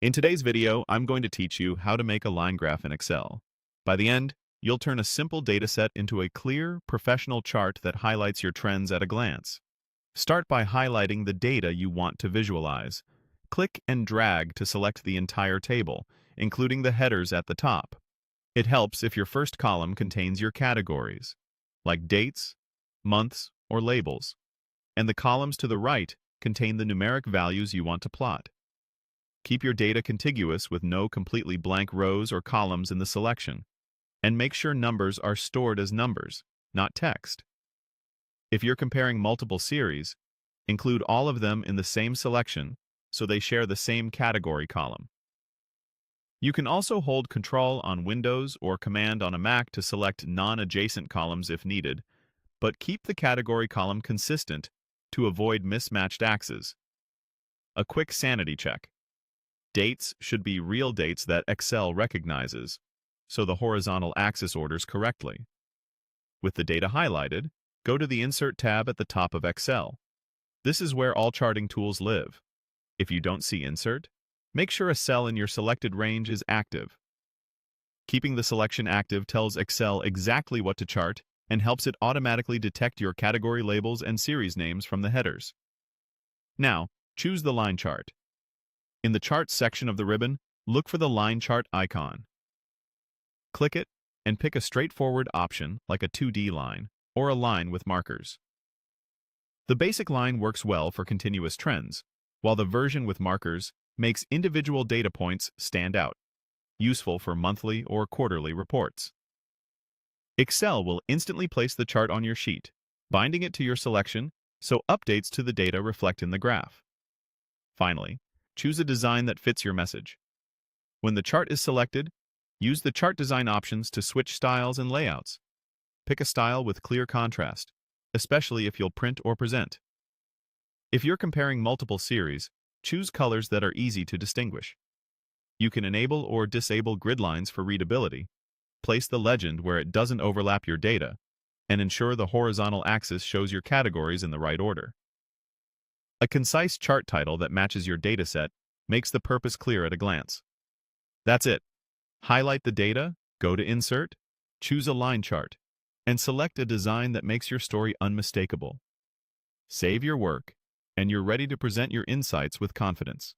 In today's video, I'm going to teach you how to make a line graph in Excel. By the end, you'll turn a simple dataset into a clear, professional chart that highlights your trends at a glance. Start by highlighting the data you want to visualize. Click and drag to select the entire table, including the headers at the top. It helps if your first column contains your categories, like dates, months, or labels, and the columns to the right contain the numeric values you want to plot. Keep your data contiguous with no completely blank rows or columns in the selection, and make sure numbers are stored as numbers, not text. If you're comparing multiple series, include all of them in the same selection so they share the same category column. You can also hold Control on Windows or Command on a Mac to select non-adjacent columns if needed, but keep the category column consistent to avoid mismatched axes. A quick sanity check. Dates should be real dates that Excel recognizes, so the horizontal axis orders correctly. With the data highlighted, go to the Insert tab at the top of Excel. This is where all charting tools live. If you don't see Insert, make sure a cell in your selected range is active. Keeping the selection active tells Excel exactly what to chart and helps it automatically detect your category labels and series names from the headers. Now, choose the line chart. In the Charts section of the ribbon, look for the line chart icon. Click it and pick a straightforward option like a 2D line or a line with markers. The basic line works well for continuous trends, while the version with markers makes individual data points stand out, useful for monthly or quarterly reports. Excel will instantly place the chart on your sheet, binding it to your selection so updates to the data reflect in the graph. Finally, choose a design that fits your message. When the chart is selected, use the chart design options to switch styles and layouts. Pick a style with clear contrast, especially if you'll print or present. If you're comparing multiple series, choose colors that are easy to distinguish. You can enable or disable gridlines for readability, place the legend where it doesn't overlap your data, and ensure the horizontal axis shows your categories in the right order. A concise chart title that matches your dataset makes the purpose clear at a glance. That's it. Highlight the data, go to Insert, choose a line chart, and select a design that makes your story unmistakable. Save your work, and you're ready to present your insights with confidence.